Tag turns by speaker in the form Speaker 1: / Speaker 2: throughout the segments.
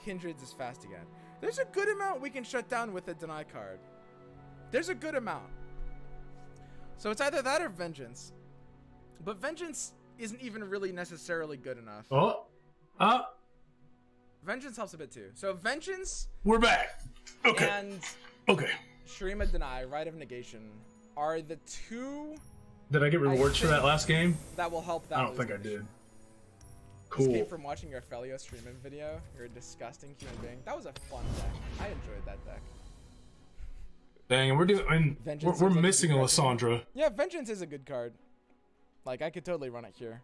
Speaker 1: Kindreds is fast again. There's a good amount we can shut down with a deny card. There's a good amount. So it's either that or Vengeance. But Vengeance isn't even really necessarily good enough. Vengeance helps a bit too. So Vengeance...
Speaker 2: We're back. Okay.
Speaker 1: And...
Speaker 2: Okay.
Speaker 1: Shurima Deny, Rite of Negation, are the two...
Speaker 2: Did I get rewards for that last game?
Speaker 1: That will help that.
Speaker 2: I don't think I did.
Speaker 1: This
Speaker 2: Cool.
Speaker 1: came from watching your Felio streaming video. You're a disgusting human being. That was a fun deck. I enjoyed that deck.
Speaker 2: Dang, and we're doing. We're missing a Lissandra.
Speaker 1: Yeah, Vengeance is a good card. Like, I could totally run it here.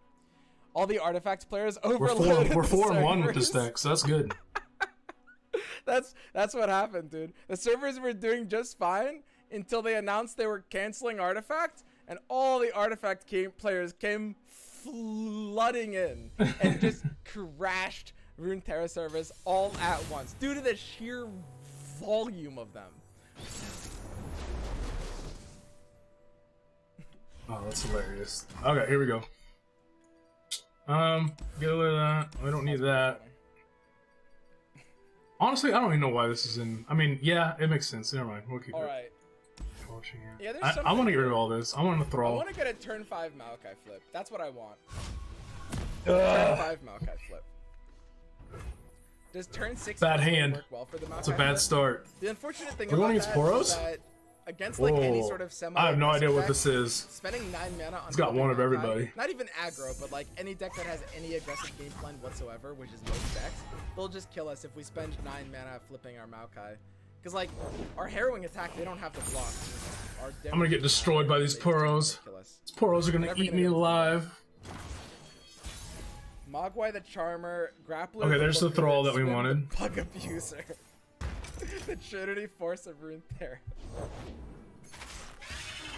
Speaker 1: All the artifact players overloaded.
Speaker 2: We're 4-1 with this deck, so that's good.
Speaker 1: That's what happened, dude. The servers were doing just fine until they announced they were canceling artifact, and all the artifact players came flooding in and just crashed Runeterra servers all at once due to the sheer volume of them.
Speaker 2: Oh, that's hilarious. Okay, here we go. Get a load of that. I don't need that. Honestly, I don't even know why this is in. I mean, yeah, it makes sense. Never mind. We'll keep
Speaker 1: All
Speaker 2: it.
Speaker 1: right. Yeah,
Speaker 2: I want to get rid of all this. I want to throw.
Speaker 1: I want to get a turn 5 Maokai flip. That's what I want. Turn 5 Maokai flip. Does turn 6
Speaker 2: bad hand.
Speaker 1: work well for the Maokai
Speaker 2: That's a bad
Speaker 1: flip?
Speaker 2: start.
Speaker 1: The unfortunate thing
Speaker 2: We're
Speaker 1: about
Speaker 2: going
Speaker 1: that
Speaker 2: against
Speaker 1: is
Speaker 2: Poros?
Speaker 1: that against like any sort of semi.
Speaker 2: I have no idea what
Speaker 1: deck,
Speaker 2: this is.
Speaker 1: Spending 9 mana on.
Speaker 2: It's got one of
Speaker 1: Maokai,
Speaker 2: everybody.
Speaker 1: Not even aggro, but like any deck that has any aggressive game plan whatsoever, which is most decks, they'll just kill us if we spend 9 mana flipping our Maokai. Because like our harrowing attack, they don't have to block.
Speaker 2: I'm gonna get destroyed by these Poros. These Poros are gonna eat me alive.
Speaker 1: Mogwai the Charmer, Grappler.
Speaker 2: Okay, there's the thrall that we wanted.
Speaker 1: Bug Abuser. The Trinity Force of Runeterra.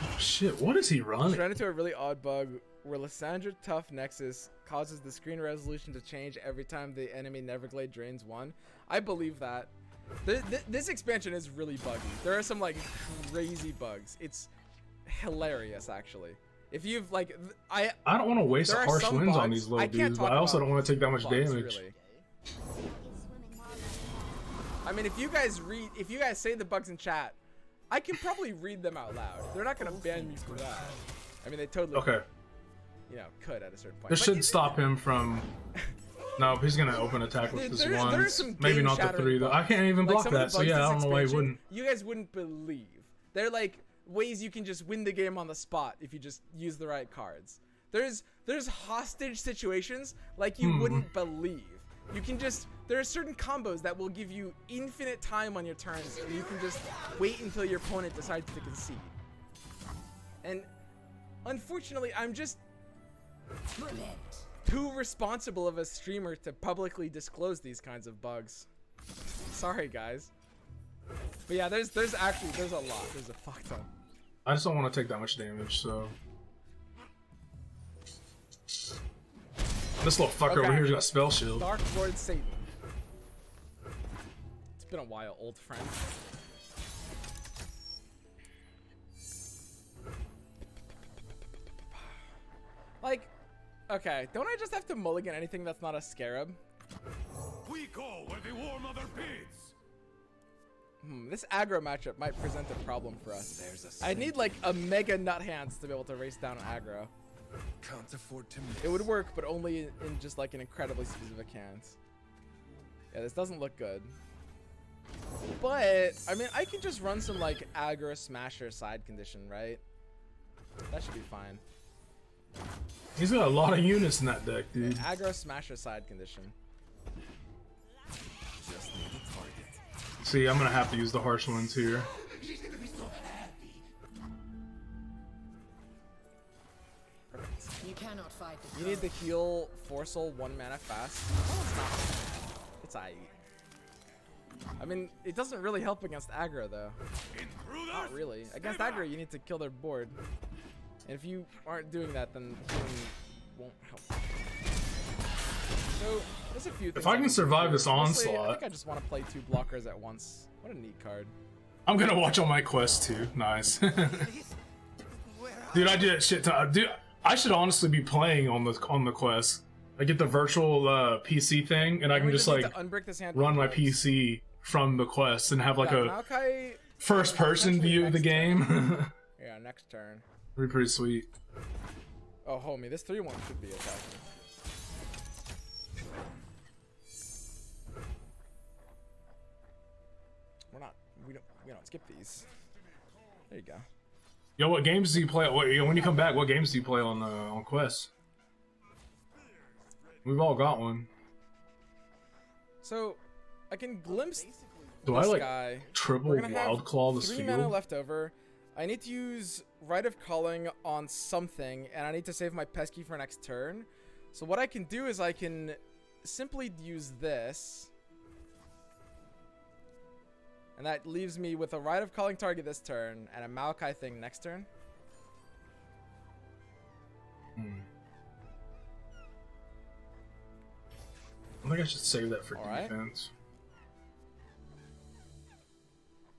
Speaker 2: Oh, shit, what is he running?
Speaker 1: Ran into a really odd bug where Lissandra Tough Nexus causes the screen resolution to change every time the enemy Neverglade drains 1. I believe that. This expansion is really buggy. There are some like crazy bugs. It's hilarious actually. If you've like, I don't
Speaker 2: want to waste harsh winds on these little dudes, but I also don't want to take that much damage. Really.
Speaker 1: I mean, if you guys say the bugs in chat, I can probably read them out loud. They're not gonna ban me for that. I mean, they totally, you know, could at a certain point.
Speaker 2: This should stop him from. No, he's gonna open attack with this one. Maybe not the 3 though. I can't even block that, so yeah, I don't know why he wouldn't.
Speaker 1: You guys wouldn't believe. They're like ways you can just win the game on the spot if you just use the right cards. There's hostage situations like you wouldn't believe. You can just, there are certain combos that will give you infinite time on your turns, and you can just wait until your opponent decides to concede. And unfortunately, I'm just too responsible of a streamer to publicly disclose these kinds of bugs. Sorry, guys. But yeah, there's a lot. There's a fuck ton.
Speaker 2: I just don't want to take that much damage, so. This little fucker over here's got spell shield.
Speaker 1: Dark Lord Satan. It's been a while, old friend. Like, okay, don't I just have to mulligan anything that's not a scarab?
Speaker 3: We go where the War Mother bids.
Speaker 1: This aggro matchup might present a problem for us. I need like a mega nut hands to be able to race down aggro.
Speaker 3: Can't afford to miss.
Speaker 1: It would work, but only in just like an incredibly specific hands. Yeah, this doesn't look good. But I mean, I can just run some like aggro smasher side condition, right? That should be fine.
Speaker 2: He's got a lot of units in that deck, dude.
Speaker 1: Aggro smasher side condition.
Speaker 3: Just need a target.
Speaker 2: See, I'm gonna have to use the harsh ones here.
Speaker 3: She's gonna be so happy.
Speaker 4: You cannot fight the
Speaker 1: You need to heal 4 soul 1 mana fast. It's aight. I mean, it doesn't really help against aggro though. Not really. Against aggro, you need to kill their board. And if you aren't doing that, then healing won't help. So, there's a few things.
Speaker 2: If I can survive this
Speaker 1: Mostly,
Speaker 2: onslaught,
Speaker 1: I think I just want to play 2 blockers at once. What a neat card.
Speaker 2: I'm gonna watch all my quests too. Nice. Dude, I do that shit. Dude, I should honestly be playing on the quest. I get the virtual PC thing, and I can just like run my PC from the quest and have like a first-person view of the game.
Speaker 1: Yeah, next turn.
Speaker 2: Pretty sweet.
Speaker 1: Oh, homie, this 3-1 should be attacking. We don't skip these. There you go.
Speaker 2: Yo, what games do you play? When you come back, what games do you play on Quest? We've all got one.
Speaker 1: So, I can glimpse
Speaker 2: Do
Speaker 1: this
Speaker 2: I like
Speaker 1: guy.
Speaker 2: triple Wild Claw this
Speaker 1: 3 mana left over. I need to use Rite of Calling on something, and I need to save my pesky for next turn. So what I can do is I can simply use this. And that leaves me with a Rite of Calling target this turn, and a Maokai thing next turn.
Speaker 2: I think I should save that for defense.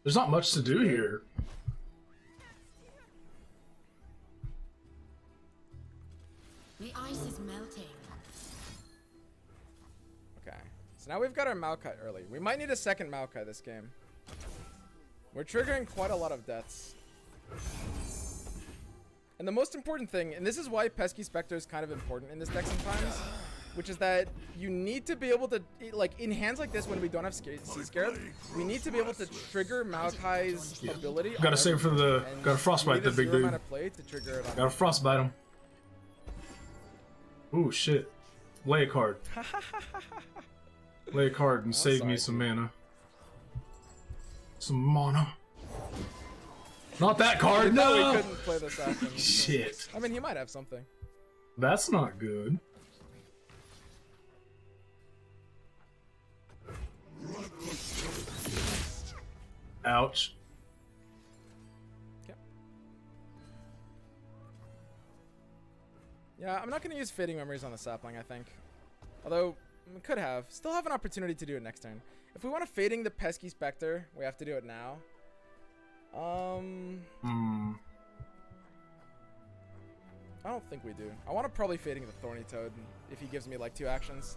Speaker 2: There's not much to do here.
Speaker 4: The ice is melting.
Speaker 1: Okay. So now we've got our Maokai early. We might need a second Maokai this game. We're triggering quite a lot of deaths. And the most important thing, and this is why Pesky Spectre is kind of important in this deck sometimes, which is that you need to be able to, like, in hands like this when we don't have Sea Scarab, we need to be able to trigger Maokai's ability.
Speaker 2: Gotta save for the, gotta frostbite the big dude. Gotta frostbite him. Ooh, shit. Lay a card. Lay a card and save me some mana. Some mana. Not that card, no!
Speaker 1: We couldn't play this after.
Speaker 2: Shit.
Speaker 1: I mean, he might have something.
Speaker 2: That's not good. Ouch.
Speaker 1: Okay. Yeah, I'm not going to use Fading Memories on the sapling, I think. Although, we could have. Still have an opportunity to do it next turn. If we want to Fading the Pesky Spectre, we have to do it now. I don't think we do. I want to probably Fading the Thorny Toad if he gives me like 2 actions.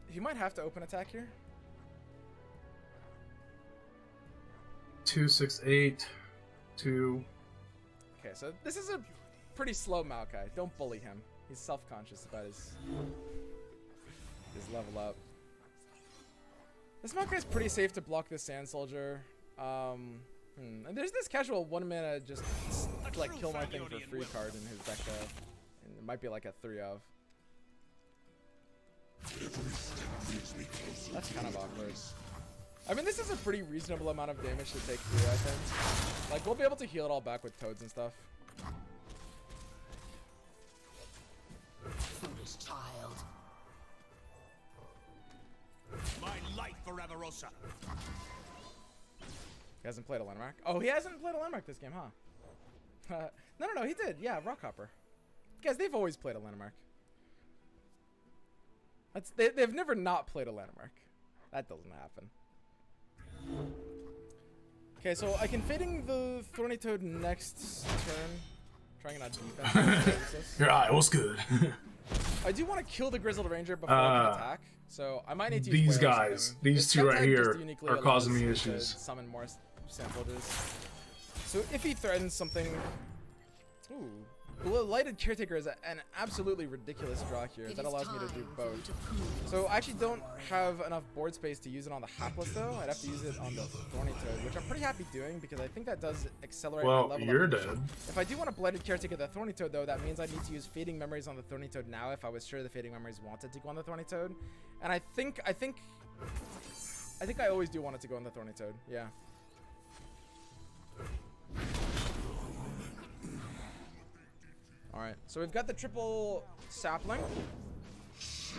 Speaker 1: He might have to open attack here.
Speaker 2: 2, 6, 8, 2.
Speaker 1: Okay, so this is a pretty slow Maokai. Don't bully him. He's self-conscious about his level up. This Maokai is pretty safe to block this Sand Soldier. And there's this casual 1 mana just like kill my thing for free card in his deck though. And it might be like a 3-of. That's kind of awkward. I mean, this is a pretty reasonable amount of damage to take through, I think. Like, we'll be able to heal it all back with toads and stuff.
Speaker 4: Foolish child.
Speaker 3: My light for Avarosa.
Speaker 1: He hasn't played a landmark. Oh, he hasn't played a landmark this game, huh? No, he did. Yeah, Rockhopper. Guys, they've always played a landmark. They've never not played a landmark. That doesn't happen. Okay, so I can Fading the Thorny Toad next turn. Trying not defense.
Speaker 2: Your eye was good.
Speaker 1: I do want to kill the Grizzled Ranger before I can attack. So I might need to use
Speaker 2: these guys. These two right here are causing me issues.
Speaker 1: Summon more Sand Soldiers. So if he threatens something... Ooh. Lighted Caretaker is an absolutely ridiculous draw here. That allows me to do both. So I actually don't have enough board space to use it on the Hapless though. I'd have to use it on the Thorny Toad, which I'm pretty happy doing because I think that does accelerate my level.
Speaker 2: Well, you're dead.
Speaker 1: If I do want to Blighted Caretaker the Thorny Toad though, that means I need to use Fading Memories on the Thorny Toad now if I was sure the Fading Memories wanted to go on the Thorny Toad. And I think I always do want it to go on the Thorny Toad. Yeah. Alright, so we've got the triple sapling. This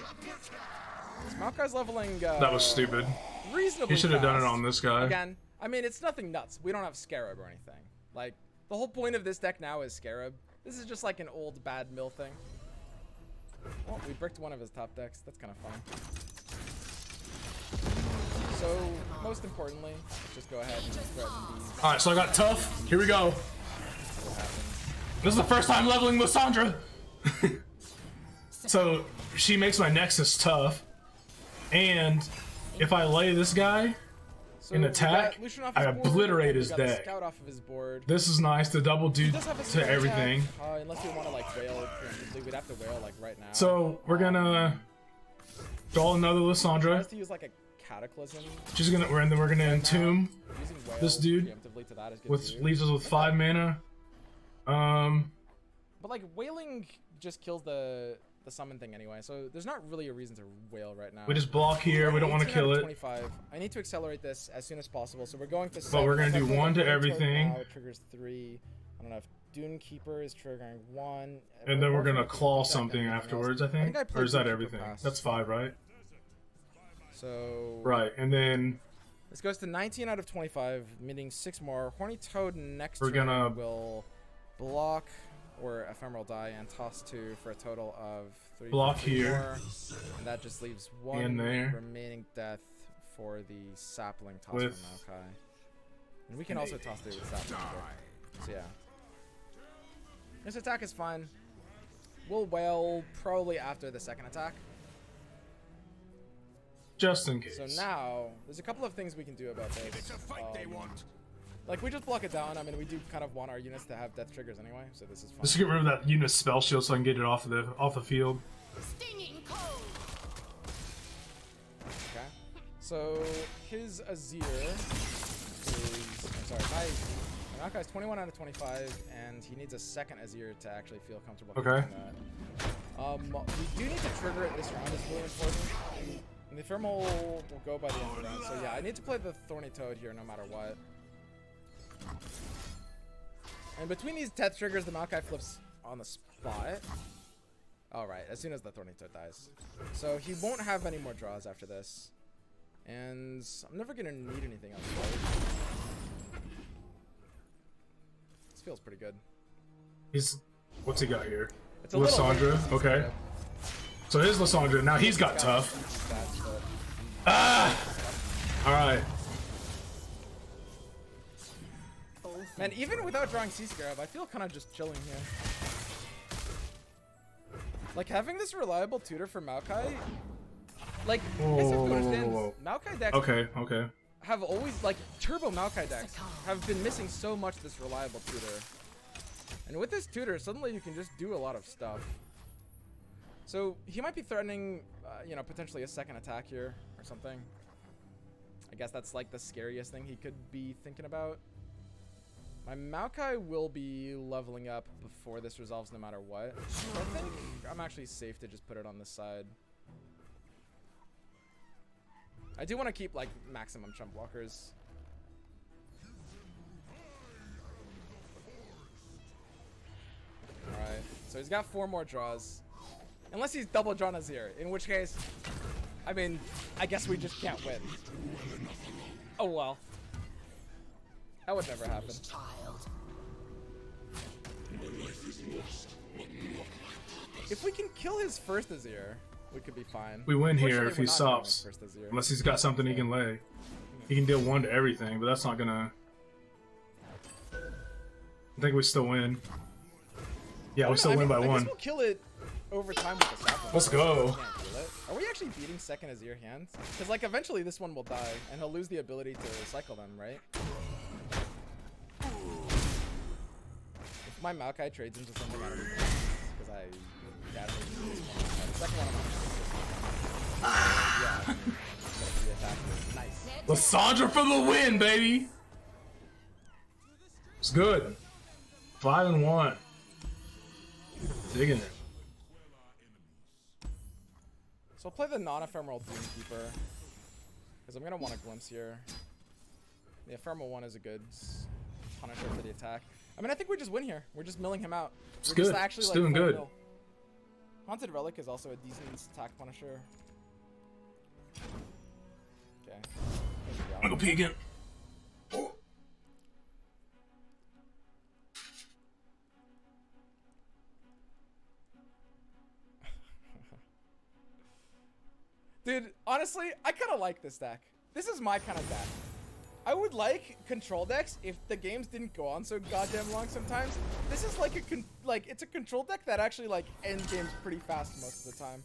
Speaker 1: Maokai's leveling,
Speaker 2: that was stupid.
Speaker 1: Reasonably
Speaker 2: You should have done it
Speaker 1: fast.
Speaker 2: on this guy.
Speaker 1: Again, I mean, it's nothing nuts. We don't have Scarab or anything. Like, the whole point of this deck now is Scarab. This is just like an old bad mill thing. Well, we bricked one of his top decks. That's kind of fun. So, most importantly, let's just go ahead and threaten these.
Speaker 2: Alright, so I got tough. Here we go. This is the first time leveling Lissandra. So she makes my Nexus tough, and if I lay this guy in attack, I obliterate his deck.
Speaker 1: Scout off of his board.
Speaker 2: This is nice. The double do to everything.
Speaker 1: Unless we want to like whale preemptively, we'd have to whale like right now.
Speaker 2: So we're gonna draw another Lissandra.
Speaker 1: To use like a cataclysm.
Speaker 2: She's gonna we're gonna entomb this dude, which leaves us with 5 mana.
Speaker 1: But like whaling just kills the summon thing anyway, so there's not really a reason to whale right now.
Speaker 2: We just block here. We don't want to kill it.
Speaker 1: 25. I need to accelerate this as soon as possible, so we're going to.
Speaker 2: But we're gonna do 1 to everything.
Speaker 1: Now, it triggers 3. I don't know if Dune Keeper is triggering 1.
Speaker 2: And then we're gonna claw something afterwards. I think. Or is that everything?
Speaker 1: Pass.
Speaker 2: That's 5, right?
Speaker 1: So.
Speaker 2: Right, and then.
Speaker 1: This goes to 19 out of 25, meaning 6 more. Horny Toad next
Speaker 2: We're gonna
Speaker 1: will block or ephemeral die and toss 2 for a total of 3.
Speaker 2: Block here.
Speaker 1: More, and that just leaves 1 remaining death for the sapling toss with from Maokai. And we can also toss 3 with sapling. So yeah. This attack is fine. We'll whale probably after the second attack.
Speaker 2: Just in case.
Speaker 1: So now, there's a couple of things we can do about this.
Speaker 3: It's a fight they want.
Speaker 1: Like, we just block it down. I mean, we do kind of want our units to have death triggers anyway, so this is fine.
Speaker 2: Just get rid of that unit spell shield so I can get it off the field.
Speaker 4: Stinging cold.
Speaker 1: Okay. So his Azir is. I'm sorry, my Maokai's 21 out of 25, and he needs a second Azir to actually feel comfortable.
Speaker 2: Okay.
Speaker 1: We do need to trigger it this round. It's really important. And the Ephemeral will go by the end of the round. So yeah, I need to play the Thorny Toad here no matter what. And between these death triggers, the Maokai flips on the spot. Alright, as soon as the Thorny Toad dies. So he won't have any more draws after this. And I'm never going to need anything else, right? This feels pretty good.
Speaker 2: What's he got here?
Speaker 1: It's a
Speaker 2: Lissandra, okay. So here's Lissandra. Now he's got tough. Ah! Alright.
Speaker 1: Man, even without drawing Sea Scarab, I feel kind of just chilling here. Like, having this reliable tutor for Maokai, like, Maokai decks have always, like, Turbo Maokai decks have been missing so much this reliable tutor. And with this tutor, suddenly you can just do a lot of stuff. So he might be threatening, you know, potentially a second attack here or something. I guess that's like the scariest thing he could be thinking about. My Maokai will be leveling up before this resolves no matter what. So I think I'm actually safe to just put it on this side. I do want to keep like maximum chump blockers. Alright, so he's got 4 more draws. Unless he's double drawn Azir, in which case, I mean, I guess we just can't win. Oh well. That would never happen. If we can kill his first Azir, we could be fine.
Speaker 2: We win here if he stops. Unless he's got something he can lay. He can deal 1 to everything, but that's not gonna... I think we still win. Yeah, we still win by 1.
Speaker 1: I guess we'll kill it over time with the sapling.
Speaker 2: Let's go.
Speaker 1: Are we actually beating second Azir hands? Because like eventually this one will die, and he'll lose the ability to cycle them, right? If my Maokai trades into something, I don't even know, because I got this one. The second one I'm yeah. Nice.
Speaker 2: Lissandra for the win, baby! It's good. 5-1. Digging it.
Speaker 1: So I'll play the non-ephemeral Doom Keeper, because I'm going to want a glimpse here. The ephemeral one is a good punisher for the attack. I mean, I think we just win here. We're just milling him out.
Speaker 2: It's good.
Speaker 1: Actually,
Speaker 2: it's
Speaker 1: like,
Speaker 2: doing good.
Speaker 1: Mill. Haunted Relic is also a decent attack punisher. Okay.
Speaker 2: I'm gonna go pee again.
Speaker 1: Dude, honestly, I kind of like this deck. This is my kind of deck. I would like control decks if the games didn't go on so goddamn long sometimes. This is like it's a control deck that actually like end games pretty fast most of the time.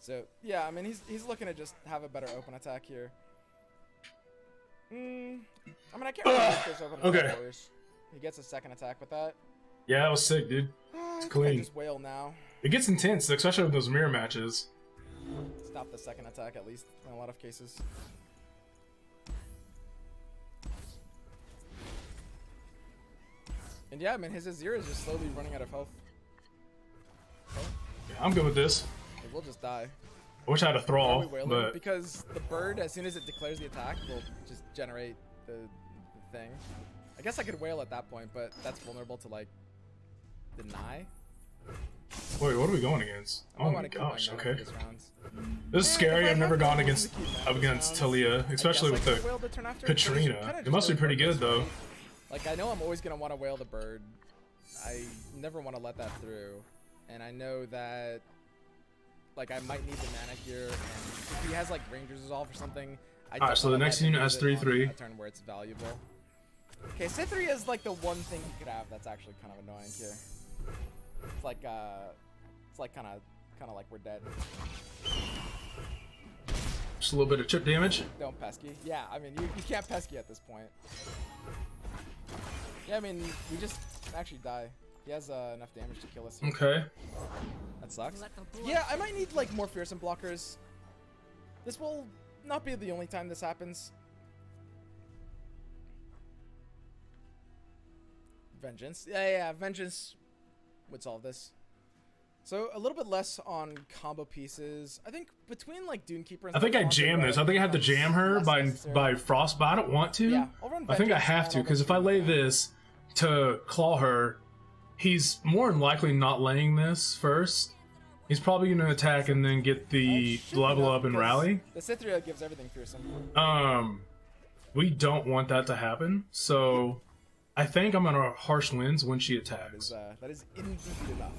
Speaker 1: So yeah, I mean he's looking to just have a better open attack here. I mean I can't remember if there's open attack force. He gets a second attack with that.
Speaker 2: Yeah, that was sick, dude. It's clean.
Speaker 1: Just wail now.
Speaker 2: It gets intense, especially with those mirror matches.
Speaker 1: Stop the second attack at least in a lot of cases. And yeah, I mean his Azir is just slowly running out of health. Okay.
Speaker 2: Yeah, I'm good with this.
Speaker 1: It will just die.
Speaker 2: I wish I had a thrall, but
Speaker 1: because the bird, as soon as it declares the attack, will just generate the thing. I guess I could wail at that point, but that's vulnerable to like deny.
Speaker 2: Wait, what are we going against? Oh my gosh, okay. This is scary. I've never gone against Talia, especially with the Katrina. It must be pretty good though.
Speaker 1: Like I know I'm always gonna want to wail the bird. I never want to let that through, and I know that like I might need the mana here, and if he has like Ranger's Resolve or something.
Speaker 2: Alright, so the next unit has 3/3.
Speaker 1: A turn where it's valuable. Okay, Sithri is like the one thing you could have that's actually kind of annoying here. It's like kind of like we're dead.
Speaker 2: Just a little bit of chip damage.
Speaker 1: Don't pesky. Yeah, I mean you can't pesky at this point. Yeah, I mean we just actually die. He has enough damage to kill us here.
Speaker 2: Okay.
Speaker 1: That sucks. Yeah, I might need like more fearsome blockers. This will not be the only time this happens. Vengeance. Yeah, Vengeance would solve this. So a little bit less on combo pieces. I think between like Dunekeeper and
Speaker 2: I think I jammed this. I think I have to jam her by Frost, but I don't want to. Yeah, I'll run Vengeance. I think I have to, because if I lay this to claw her, he's more than likely not laying this first. He's probably going to attack and then get the level up and rally.
Speaker 1: The Sithria gives everything fearsome.
Speaker 2: We don't want that to happen, so I think I'm going to Harsh Winds when she attacks.
Speaker 1: That is indeed enough.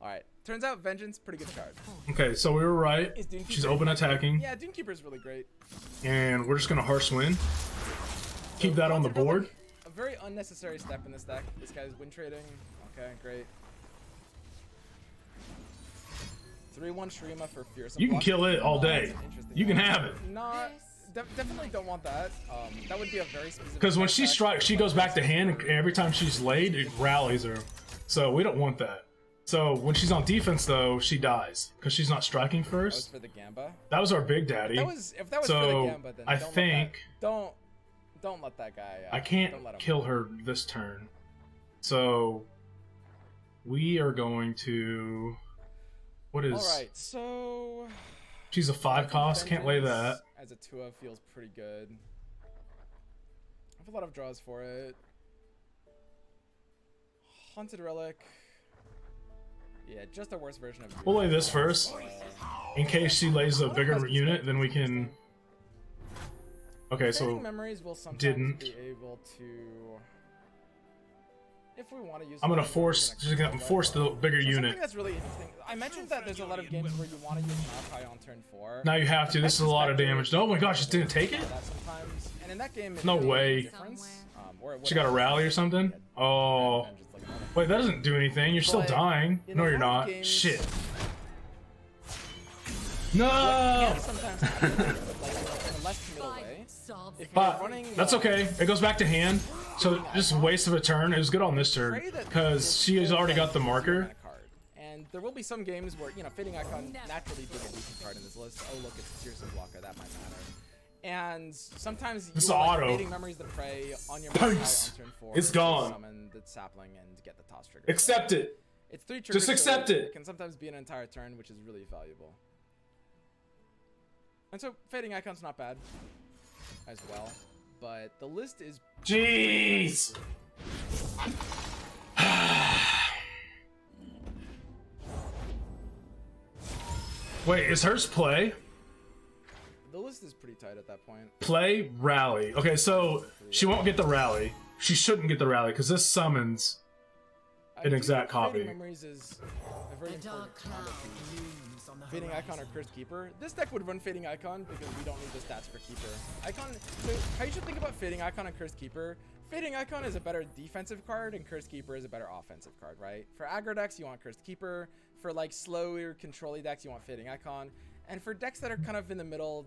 Speaker 1: Alright, turns out Vengeance, pretty good card.
Speaker 2: Okay, so we were right. She's open attacking.
Speaker 1: Yeah, Dunekeeper's really great.
Speaker 2: And we're just going to Harsh Wind. Keep that on the board.
Speaker 1: A very unnecessary step in this deck. This guy's win trading. Okay, great. 3-1 Shrima for fearsome.
Speaker 2: You can kill it all day. You can have it.
Speaker 1: Definitely don't want that. That would be a very specific.
Speaker 2: Because when she strikes, she goes back to hand, and every time she's laid, it rallies her. So we don't want that. So when she's on defense, though, she dies because she's not striking first.
Speaker 1: That was for the Gamba.
Speaker 2: That was our big daddy.
Speaker 1: If that was for the Gamba, then
Speaker 2: I think
Speaker 1: don't let that guy.
Speaker 2: I can't kill her this turn. So we are going to. What is?
Speaker 1: All right, so
Speaker 2: she's a 5 cost. Can't lay that.
Speaker 1: As a 2-of feels pretty good. I have a lot of draws for it. Haunted Relic. Yeah, just a worse version of.
Speaker 2: We'll lay this first, in case she lays a bigger unit. Then we can. Okay, so
Speaker 1: memories will sometimes be able to. If we want to use.
Speaker 2: I'm gonna force. She's gonna force the bigger unit.
Speaker 1: That's really interesting. I mentioned that there's a lot of games where you want to use Maokai on turn 4.
Speaker 2: Now you have to. This is a lot of damage. Oh my gosh, she didn't take it.
Speaker 1: And in that game,
Speaker 2: no way. She got a rally or something. Oh. Wait, that doesn't do anything. You're still dying. No, you're not. Shit. No! But that's okay. It goes back to hand. So just a waste of a turn. It was good on this turn because she has already got the marker.
Speaker 1: And there will be some games where, you know, Fading Icon naturally being a decent card in this list. Oh, look, it's a fearsome blocker. That might matter. And sometimes you
Speaker 2: want
Speaker 1: Fading Memories to prey on your Maokai on turn 4.
Speaker 2: It's gone.
Speaker 1: Summon the sapling and get the toss trigger.
Speaker 2: Accept it.
Speaker 1: It's 3 triggers.
Speaker 2: Just accept it.
Speaker 1: It can sometimes be an entire turn, which is really valuable. And so Fading Icon's not bad as well, but the list is.
Speaker 2: Jeez. Wait, is hers play?
Speaker 1: The list is pretty tight at that point.
Speaker 2: Play, rally. Okay, so she won't get the rally. She shouldn't get the rally because this summons an exact copy.
Speaker 1: Memories is a very important Fading Icon or Cursed Keeper. This deck would run Fading Icon because we don't need the stats for Keeper. Icon, so how you should think about Fading Icon and Cursed Keeper, Fading Icon is a better defensive card and Cursed Keeper is a better offensive card, right? For aggro decks, you want Cursed Keeper. For like slower control-y decks, you want Fading Icon. And for decks that are kind of in the middle,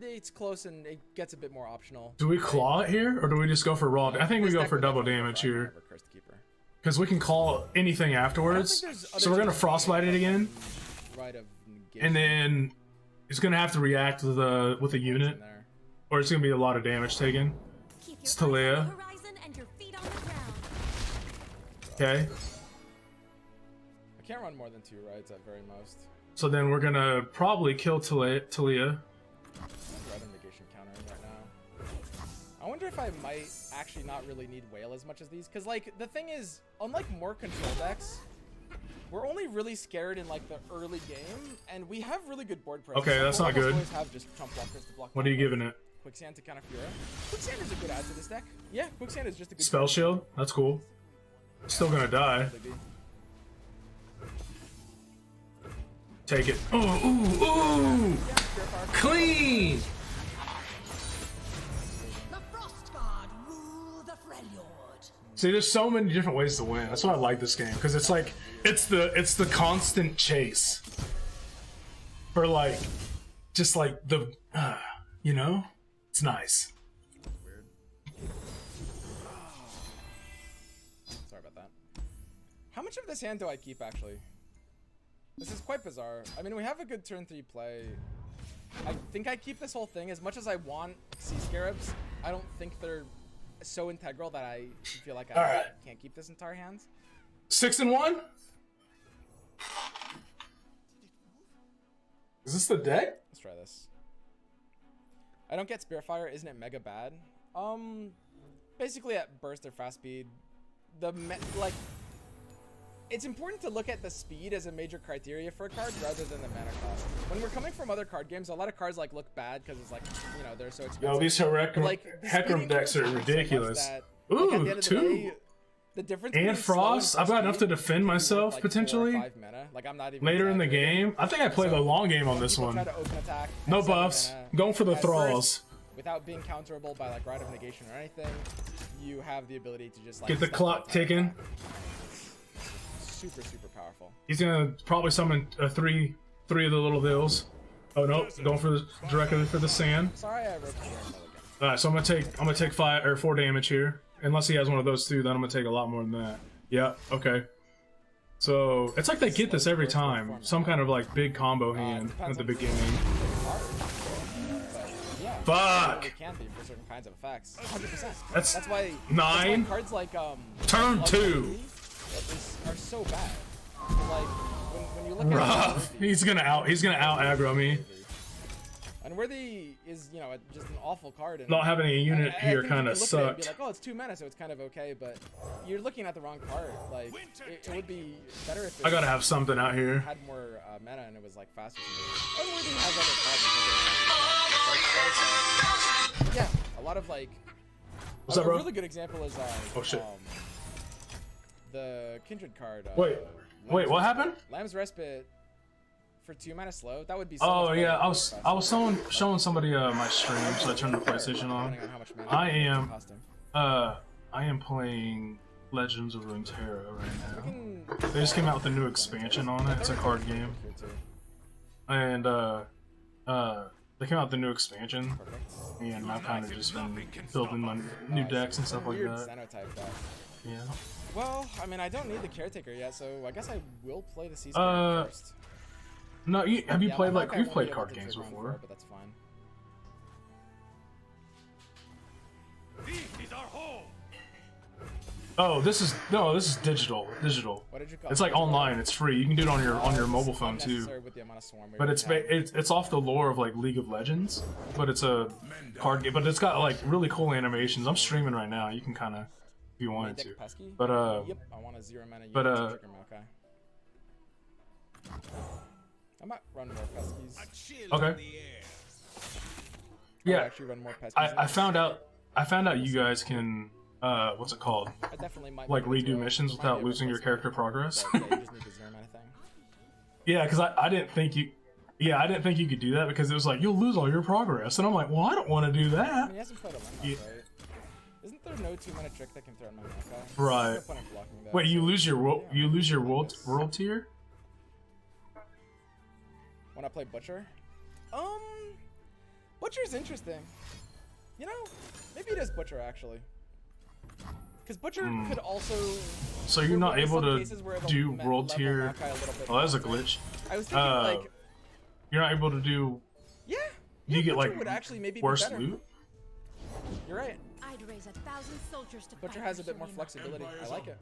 Speaker 1: it's close and it gets a bit more optional.
Speaker 2: Do we claw it here or do we just go for raw? I think we go for double damage here. Because we can call anything afterwards. So we're going to Frostbite it again. And then it's going to have to react with a unit. Or it's going to be a lot of damage taken. It's Talia. Okay.
Speaker 1: I can't run more than 2 rides at very most.
Speaker 2: So then we're going to probably kill Talia.
Speaker 1: Ride negation countering right now. I wonder if I might actually not really need Whale as much as these. Because, like, the thing is, unlike more control decks, we're only really scared in, like, the early game. And we have really good board presence.
Speaker 2: Okay, that's not good.
Speaker 1: Have just chump blockers to block.
Speaker 2: What are you giving it?
Speaker 1: Quicksand to kind of Fura. Quicksand is a good add to this deck. Yeah, Quicksand is just a good
Speaker 2: Spell Shield? That's cool. Still gonna die. Take it. Ooh, ooh, ooh! Clean!
Speaker 4: The Frost God rule the Freljord.
Speaker 2: See, there's so many different ways to win. That's why I like this game, because it's like it's the constant chase for like just like the you know, it's nice.
Speaker 1: Sorry about that. How much of this hand do I keep actually? This is quite bizarre. I mean, we have a good turn 3 play. I think I keep this whole thing. As much as I want Sea Scarabs, I don't think they're so integral that I feel like I can't keep this entire hand.
Speaker 2: 6 and 1? Is this the deck?
Speaker 1: Let's try this. I don't get Spearfire. Isn't it mega bad? Basically at burst or fast speed, it's important to look at the speed as a major criteria for a card rather than the mana cost. When we're coming from other card games, a lot of cards like look bad because it's like, you know, they're so expensive.
Speaker 2: Yo, these Hecarim decks are ridiculous. Ooh, 2.
Speaker 1: The difference
Speaker 2: and Frost. I've got enough to defend myself potentially.
Speaker 1: Like, I'm not even
Speaker 2: later in the game. I think I played the long game on this one. No buffs. Going for the thralls.
Speaker 1: Without being counterable by like Rite of Negation or anything, you have the ability to just like
Speaker 2: get the clock ticking.
Speaker 1: Super powerful.
Speaker 2: He's gonna probably summon three of the little vills. Oh no, going for directly for the sand.
Speaker 1: Sorry, I wrote the again.
Speaker 2: Alright, so I'm gonna take 5 or 4 damage here. Unless he has one of those 2, then I'm gonna take a lot more than that. Yeah, okay. So it's like they get this every time. Some kind of like big combo hand at the beginning. Fuck!
Speaker 1: It can be for certain kinds of effects. 100%.
Speaker 2: That's
Speaker 1: why
Speaker 2: 9.
Speaker 1: Cards like
Speaker 2: turn 2
Speaker 1: are so bad. Like when you look
Speaker 2: rough.
Speaker 1: at
Speaker 2: He's gonna out aggro me.
Speaker 1: And Worthy is, you know, just an awful card. And
Speaker 2: not having a unit here kind of sucked.
Speaker 1: Be like, oh, it's 2 mana, so it's kind of okay, but you're looking at the wrong card. Like, it would be better if it
Speaker 2: I gotta have something out here.
Speaker 1: Had more mana and it was like faster. Yeah, a lot of like.
Speaker 2: What's up, bro?
Speaker 1: A really good example is
Speaker 2: oh shit.
Speaker 1: The Kindred card.
Speaker 2: Wait, what happened?
Speaker 1: Lamb's Respite for 2 mana slow. That would be.
Speaker 2: So yeah, I was showing somebody my stream, so I turned the PlayStation on. I am playing Legends of Runeterra right now. They just came out with a new expansion on it. It's a card game, and they came out with the new expansion, and I've kind of just been building my new decks and stuff like that. Yeah.
Speaker 1: Well, I mean, I don't need the Caretaker yet, so I guess I will play the Season first.
Speaker 2: No, have you played like you've played card games before?
Speaker 1: But that's fine.
Speaker 3: This is our home.
Speaker 2: Oh, this is digital.
Speaker 1: What did you call
Speaker 2: it's like online. It's free. You can do it on your mobile phone too. But it's off the lore of like League of Legends. But it's a card game. But it's got like really cool animations. I'm streaming right now. You can kind of if you wanted to. But
Speaker 1: yep, I want a 0 mana.
Speaker 2: But
Speaker 1: I might run more Peskies.
Speaker 2: Okay. Yeah. I found out you guys can what's it called?
Speaker 1: I definitely might
Speaker 2: like redo missions without losing your character progress.
Speaker 1: But, yeah, you just need the 0 mana thing.
Speaker 2: Yeah, because I didn't think you. Yeah, I didn't think you could do that because it was like you'll lose all your progress, and I'm like, well, I don't want to do
Speaker 1: I
Speaker 2: that.
Speaker 1: mean, he hasn't played a Lemon, right? Isn't there no 2-mana trick that can throw in my Maokai?
Speaker 2: Right.
Speaker 1: There's no point in blocking that,
Speaker 2: Wait, you
Speaker 1: so-
Speaker 2: lose your
Speaker 1: Yeah,
Speaker 2: world tier?
Speaker 1: When I play Butcher? Butcher's interesting. You know, maybe it is Butcher actually. Because Butcher could also.
Speaker 2: So you're not
Speaker 1: in
Speaker 2: able
Speaker 1: some
Speaker 2: to
Speaker 1: cases where it'll
Speaker 2: do
Speaker 1: level
Speaker 2: world tier.
Speaker 1: Maokai a little bit
Speaker 2: Oh, that's a
Speaker 1: faster.
Speaker 2: glitch.
Speaker 1: I was thinking like.
Speaker 2: You're not able to do.
Speaker 1: Yeah.
Speaker 2: You get
Speaker 1: Butcher
Speaker 2: like
Speaker 1: would actually maybe
Speaker 2: worse
Speaker 1: be better.
Speaker 2: loot.
Speaker 1: You're right.
Speaker 4: I'd raise 1,000 soldiers to
Speaker 1: Butcher
Speaker 4: fight
Speaker 1: has a
Speaker 4: for
Speaker 1: bit more
Speaker 4: Shurima.
Speaker 1: flexibility. I like it.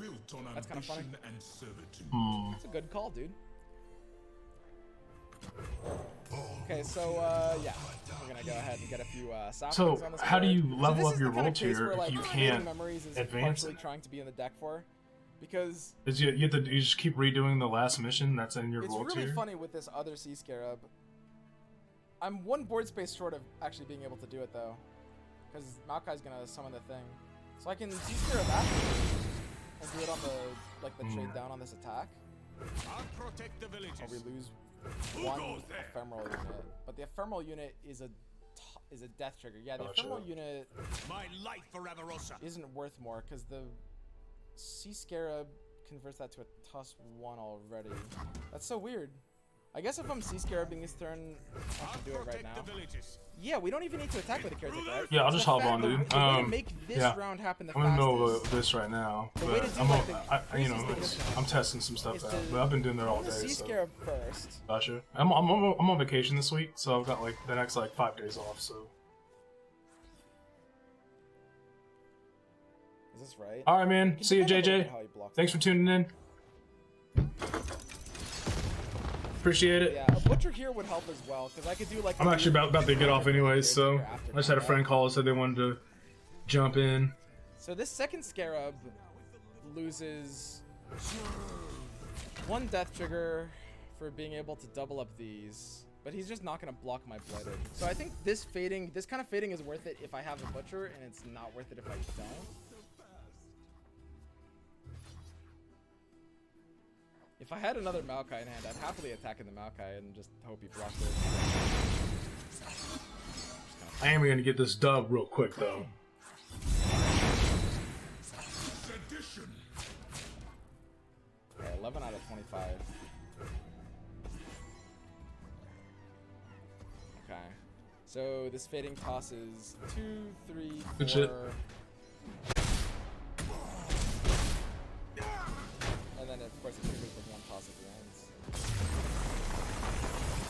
Speaker 1: That's kind of funny. It's a good call, dude. Okay, so yeah, we're gonna go ahead and get a few saplings
Speaker 2: So
Speaker 1: on this
Speaker 2: how do
Speaker 1: board.
Speaker 2: you
Speaker 1: So
Speaker 2: level
Speaker 1: this
Speaker 2: up
Speaker 1: is
Speaker 2: your
Speaker 1: the kind
Speaker 2: world
Speaker 1: of case
Speaker 2: tier
Speaker 1: where,
Speaker 2: if
Speaker 1: like,
Speaker 2: you
Speaker 1: Fading
Speaker 2: can't
Speaker 1: Memories is
Speaker 2: advance
Speaker 1: partially
Speaker 2: it?
Speaker 1: trying to be in the deck for, because
Speaker 2: Is you have to you just keep redoing the last mission that's in your
Speaker 1: it's
Speaker 2: world
Speaker 1: really
Speaker 2: tier?
Speaker 1: funny with this other Sea Scarab. I'm one board space short of actually being able to do it though, because Maokai's gonna summon the thing, so I can Sea Scarab after and do it on the the trade down on this attack.
Speaker 3: I'll protect the villages.
Speaker 1: Or we lose
Speaker 3: Who
Speaker 1: one
Speaker 3: goes there?
Speaker 1: ephemeral unit, but the ephemeral unit is a death trigger. Yeah, the
Speaker 2: Gotcha.
Speaker 1: ephemeral unit
Speaker 3: My life for Avarosa.
Speaker 1: isn't worth more because the Sea Scarab converts that to a +1 already. That's so weird. I guess if I'm Sea Scarabing this turn, I
Speaker 3: I'll
Speaker 1: can do it right
Speaker 3: protect
Speaker 1: now.
Speaker 3: the villages.
Speaker 1: Yeah, we don't even need to attack with the caretaker, right?
Speaker 2: Yeah, I'll just hop on,
Speaker 1: The
Speaker 2: dude.
Speaker 1: way to make this
Speaker 2: yeah.
Speaker 1: round happen the
Speaker 2: I'm in the middle
Speaker 1: fastest
Speaker 2: of this right now,
Speaker 1: The way
Speaker 2: but
Speaker 1: to do,
Speaker 2: I'm
Speaker 1: like,
Speaker 2: you
Speaker 1: the
Speaker 2: know
Speaker 1: craziest thing
Speaker 2: I'm testing some
Speaker 1: is
Speaker 2: stuff
Speaker 1: to
Speaker 2: out. But I've been doing that all
Speaker 1: run the
Speaker 2: day.
Speaker 1: Sea
Speaker 2: So.
Speaker 1: Scarab first.
Speaker 2: Gotcha. I'm on vacation this week, so I've got like the next like 5 days off. So.
Speaker 1: Is this right?
Speaker 2: All right, man.
Speaker 1: Can
Speaker 2: See you,
Speaker 1: depend a little
Speaker 2: JJ.
Speaker 1: bit how he blocks
Speaker 2: Thanks
Speaker 1: it.
Speaker 2: for tuning in. Appreciate it.
Speaker 1: Yeah, a Butcher here would help as well, because I could do like.
Speaker 2: I'm
Speaker 1: a
Speaker 2: actually
Speaker 1: weird
Speaker 2: about to get off anyways, so
Speaker 1: caretaker after
Speaker 2: I just had a
Speaker 1: combat.
Speaker 2: friend call and said they wanted to jump in.
Speaker 1: So this second Scarab loses 1 death trigger for being able to double up these, but he's just not gonna block my Blighted. So I think this kind of fading is worth it if I have a Butcher, and it's not worth it if I don't. If I had another Maokai in hand, I'd happily attack in the Maokai and just hope he blocks it.
Speaker 2: I am gonna get this dub real quick though.
Speaker 3: Sedition.
Speaker 1: Okay, 11 out of 25. Okay. So this fading tosses 2, 3, 4.
Speaker 2: Good shit.